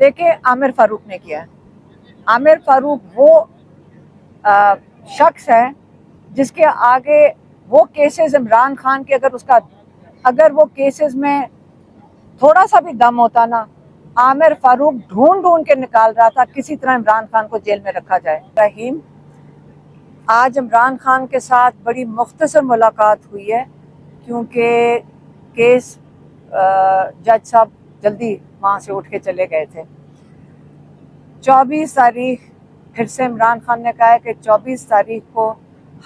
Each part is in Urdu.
دیکھیں عامر فاروق نے کیا ہے. عامر فاروق وہ شخص ہے جس کے آگے وہ کیسز عمران خان کے اگر وہ کیسز میں تھوڑا سا بھی دم ہوتا نا، عامر فاروق ڈھونڈ کے نکال رہا تھا کسی طرح عمران خان کو جیل میں رکھا جائے. رحیم، آج عمران خان کے ساتھ بڑی مختصر ملاقات ہوئی ہے کیونکہ کیس جج صاحب جلدی وہاں سے اٹھ کے چلے گئے تھے. 24 تاریخ پھر سے عمران خان نے کہا ہے کہ 24 تاریخ کو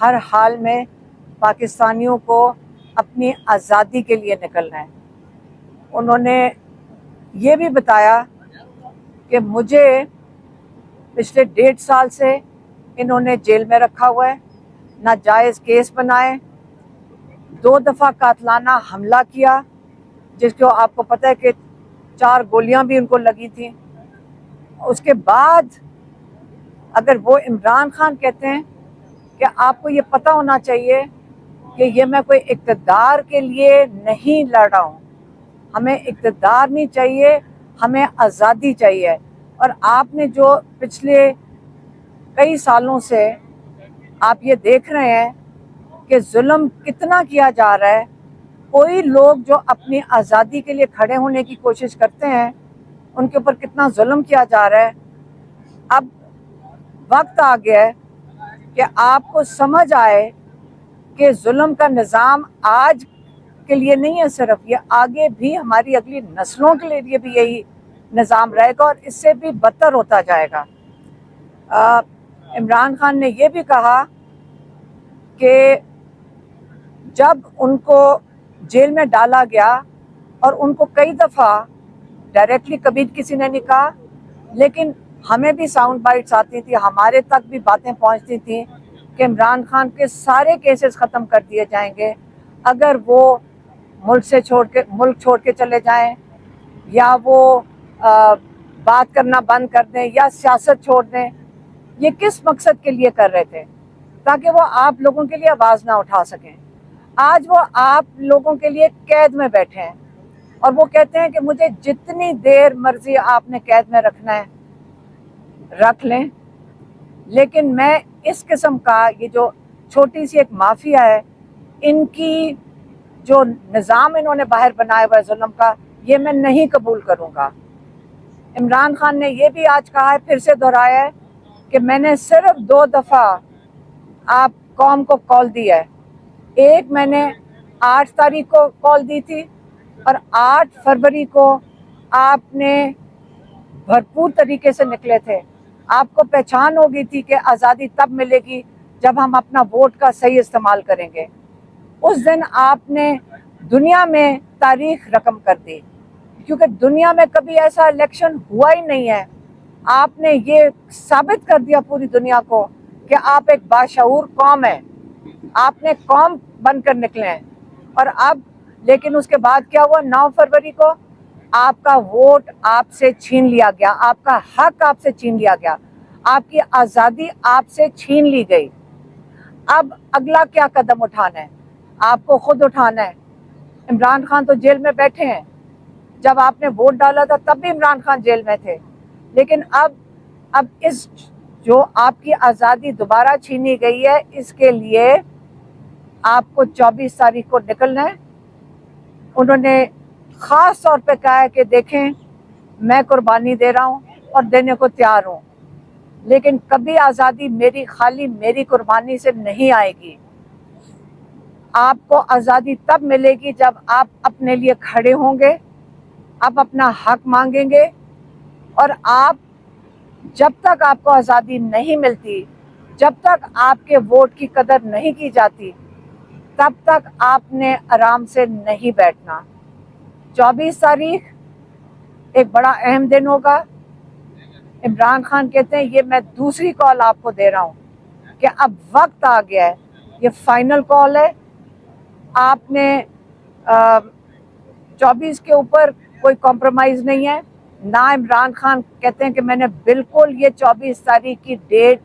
ہر حال میں پاکستانیوں کو اپنی آزادی کے لیے نکلنا ہے. انہوں نے یہ بھی بتایا کہ مجھے پچھلے 1.5 سال سے انہوں نے جیل میں رکھا ہوا ہے، ناجائز کیس بنائے، 2 دفعہ قاتلانہ حملہ کیا جس کو آپ کو پتہ ہے کہ 4 گولیاں بھی ان کو لگی تھیں. اس کے بعد اگر وہ عمران خان کہتے ہیں کہ آپ کو یہ پتہ ہونا چاہیے کہ یہ میں کوئی اقتدار کے لیے نہیں لڑ رہا ہوں، ہمیں اقتدار نہیں چاہیے، ہمیں آزادی چاہیے. اور آپ نے جو پچھلے کئی سالوں سے آپ یہ دیکھ رہے ہیں کہ ظلم کتنا کیا جا رہا ہے. کوئی لوگ جو اپنی آزادی کے لیے کھڑے ہونے کی کوشش کرتے ہیں ان کے اوپر کتنا ظلم کیا جا رہا ہے. اب وقت آ گیا ہے کہ آپ کو سمجھ آئے کہ ظلم کا نظام آج کے لیے نہیں ہے صرف، یہ آگے بھی ہماری اگلی نسلوں کے لیے بھی یہی نظام رہے گا اور اس سے بھی بدتر ہوتا جائے گا. عمران خان نے یہ بھی کہا کہ جب ان کو جیل میں ڈالا گیا اور ان کو کئی دفعہ ڈائریکٹلی کبھی کسی نے نہیں کہا، لیکن ہمیں بھی ساؤنڈ بائٹس آتی تھی، ہمارے تک بھی باتیں پہنچتی تھیں کہ عمران خان کے سارے کیسز ختم کر دیے جائیں گے اگر وہ ملک چھوڑ کے چلے جائیں یا وہ بات کرنا بند کر دیں یا سیاست چھوڑ دیں. یہ کس مقصد کے لیے کر رہے تھے؟ تاکہ وہ آپ لوگوں کے لیے آواز نہ اٹھا سکیں. آج وہ آپ لوگوں کے لیے قید میں بیٹھے ہیں اور وہ کہتے ہیں کہ مجھے جتنی دیر مرضی آپ نے قید میں رکھنا ہے رکھ لیں، لیکن میں اس قسم کا یہ جو چھوٹی سی ایک مافیا ہے، ان کی جو نظام انہوں نے باہر بنایا ہوا ہے ظلم کا، یہ میں نہیں قبول کروں گا. عمران خان نے یہ بھی آج کہا ہے، پھر سے دہرایا ہے کہ میں نے صرف 2 دفعہ آپ قوم کو کال دی ہے. ایک میں نے 8 تاریخ کو کال دی تھی اور 8 فروری کو آپ نے بھرپور طریقے سے نکلے تھے. آپ کو پہچان ہو گئی تھی کہ آزادی تب ملے گی جب ہم اپنا ووٹ کا صحیح استعمال کریں گے. اس دن آپ نے دنیا میں تاریخ رقم کر دی کیونکہ دنیا میں کبھی ایسا الیکشن ہوا ہی نہیں ہے. آپ نے یہ ثابت کر دیا پوری دنیا کو کہ آپ ایک باشعور قوم ہیں، آپ نے قوم بن کر نکلے ہیں. اور اب لیکن اس کے بعد کیا ہوا؟ 9 فروری کو آپ کا ووٹ آپ سے چھین لیا گیا، آپ کا حق آپ سے چھین لیا گیا، آپ کی آزادی آپ سے چھین لی گئی. اب اگلا کیا قدم اٹھانا ہے؟ آپ کو خود اٹھانا ہے. عمران خان تو جیل میں بیٹھے ہیں، جب آپ نے ووٹ ڈالا تھا تب بھی عمران خان جیل میں تھے، لیکن اب اس جو آپ کی آزادی دوبارہ چھینی گئی ہے اس کے لیے آپ کو 24 تاریخ کو نکلنا ہے. انہوں نے خاص طور پہ کہا ہے کہ دیکھیں میں قربانی دے رہا ہوں اور دینے کو تیار ہوں، لیکن کبھی آزادی میری قربانی سے نہیں آئے گی. آپ کو آزادی تب ملے گی جب آپ اپنے لیے کھڑے ہوں گے، آپ اپنا حق مانگیں گے. اور جب تک آپ کو آزادی نہیں ملتی، جب تک آپ کے ووٹ کی قدر نہیں کی جاتی، تب تک آپ نے آرام سے نہیں بیٹھنا. 24 تاریخ ایک بڑا اہم دن ہوگا. عمران خان کہتے ہیں یہ میں دوسری کال آپ کو دے رہا ہوں کہ اب وقت آ گیا ہے، یہ فائنل کال ہے. آپ نے 24 کے اوپر کوئی کمپرومائز نہیں ہے. نہ عمران خان کہتے ہیں کہ میں نے بالکل یہ 24 تاریخ کی ڈیٹ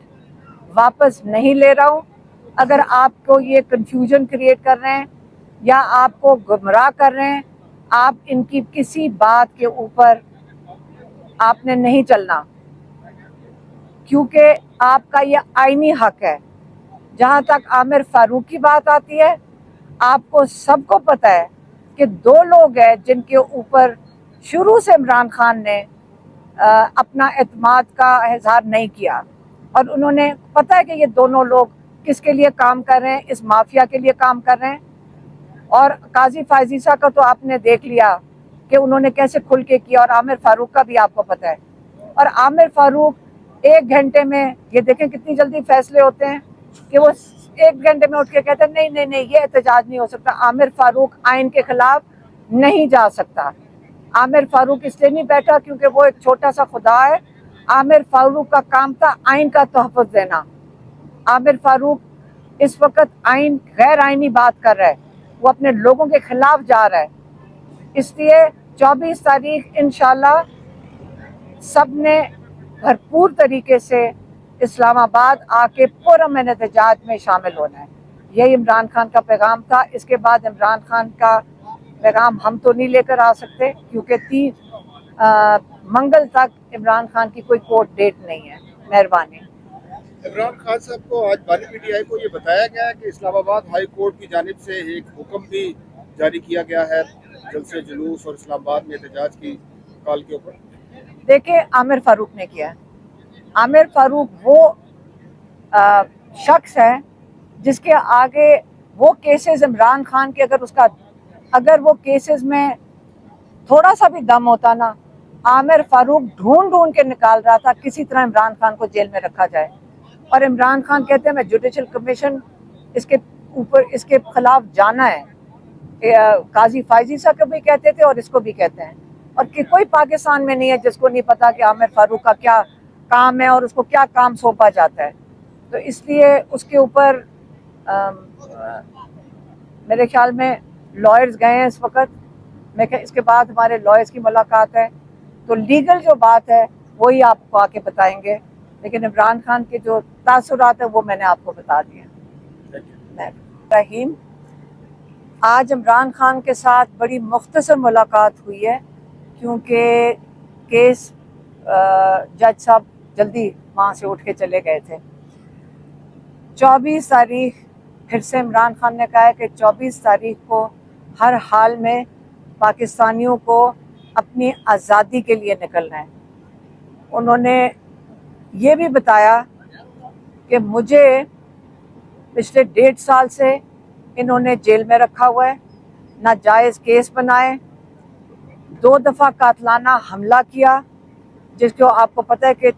واپس نہیں لے رہا ہوں. اگر آپ کو یہ کنفیوژن کریٹ کر رہے ہیں یا آپ کو گمراہ کر رہے ہیں، آپ ان کی کسی بات کے اوپر آپ نے نہیں چلنا، کیونکہ آپ کا یہ آئینی حق ہے۔ جہاں تک عامر فاروق کی بات آتی ہے، آپ کو سب کو پتہ ہے کہ دو لوگ ہیں جن کے اوپر شروع سے عمران خان نے اپنا اعتماد کا اظہار نہیں کیا، اور انہوں نے پتہ ہے کہ یہ دونوں لوگ کس کے لیے کام کر رہے ہیں، اس مافیا کے لیے کام کر رہے ہیں۔ اور قاضی فائزیسا کا تو آپ نے دیکھ لیا کہ انہوں نے کیسے کھل کے کیا، اور عامر فاروق کا بھی آپ کو پتہ ہے۔ اور عامر فاروق 1 گھنٹے میں، یہ دیکھیں کتنی جلدی فیصلے ہوتے ہیں کہ وہ 1 گھنٹے میں اٹھ کے کہتے ہیں نہیں یہ احتجاج نہیں ہو سکتا۔ عامر فاروق آئین کے خلاف نہیں جا سکتا۔ عامر فاروق اس لیے نہیں بیٹھا کیونکہ وہ ایک چھوٹا سا خدا ہے۔ عامر فاروق کا کام تھا آئین کا تحفظ دینا۔ عامر فاروق اس وقت غیر آئینی بات کر رہا ہے، وہ اپنے لوگوں کے خلاف جا رہا ہے۔ اس لیے 24 تاریخ انشاءاللہ سب نے بھرپور طریقے سے اسلام آباد آ کے پرامن احتجاج میں شامل ہونا ہے۔ یہی عمران خان کا پیغام تھا۔ اس کے بعد عمران خان کا پیغام ہم تو نہیں لے کر آ سکتے، کیونکہ منگل تک عمران خان کی کوئی کورٹ ڈیٹ نہیں ہے۔ مہربانی۔ عمران خان صاحب کو آج بانی پی ٹی آئی کو یہ بتایا گیا ہے کہ اسلام آباد ہائی کورٹ کی جانب سے ایک حکم بھی جاری کیا گیا ہے جلسے جلوس اور اسلام آباد میں احتجاج کی کال کے اوپر۔ دیکھیں عامر فاروق نے کیا ہے۔ عامر فاروق وہ شخص ہے جس کے آگے وہ کیسز عمران خان کے اگر وہ کیسز میں تھوڑا سا بھی دم ہوتا نا، عامر فاروق ڈھونڈ کے نکال رہا تھا کسی طرح عمران خان کو جیل میں رکھا جائے۔ اور عمران خان کہتے ہیں میں جوڈیشل کمیشن اس کے خلاف جانا ہے۔ قاضی فائزیسا کو بھی کہتے تھے اور اس کو بھی کہتے ہیں، اور کہ کوئی پاکستان میں نہیں ہے جس کو نہیں پتا کہ عامر فاروق کا کیا کام ہے اور اس کو کیا کام سونپا جاتا ہے۔ تو اس لیے اس کے اوپر میرے خیال میں لائرز گئے ہیں اس وقت، اس کے بعد ہمارے لائرز کی ملاقات ہے، تو لیگل جو بات ہے وہی آپ کو آ کے بتائیں گے، لیکن عمران خان کے جو تاثرات ہیں وہ میں نے آپ کو بتا دیے۔ رحیم، آج عمران خان کے ساتھ بڑی مختصر ملاقات ہوئی ہے، کیونکہ کیس جج صاحب جلدی وہاں سے اٹھ کے چلے گئے تھے۔ 24 تاریخ پھر سے عمران خان نے کہا ہے کہ 24 تاریخ کو ہر حال میں پاکستانیوں کو اپنی آزادی کے لیے نکلنا ہے۔ انہوں نے یہ بھی بتایا کہ مجھے پچھلے 1.5 سال سے انہوں نے جیل میں رکھا ہوا ہے، ناجائز کیس بنائے، 2 دفعہ قاتلانہ حملہ کیا، جس کو آپ کو پتہ ہے کہ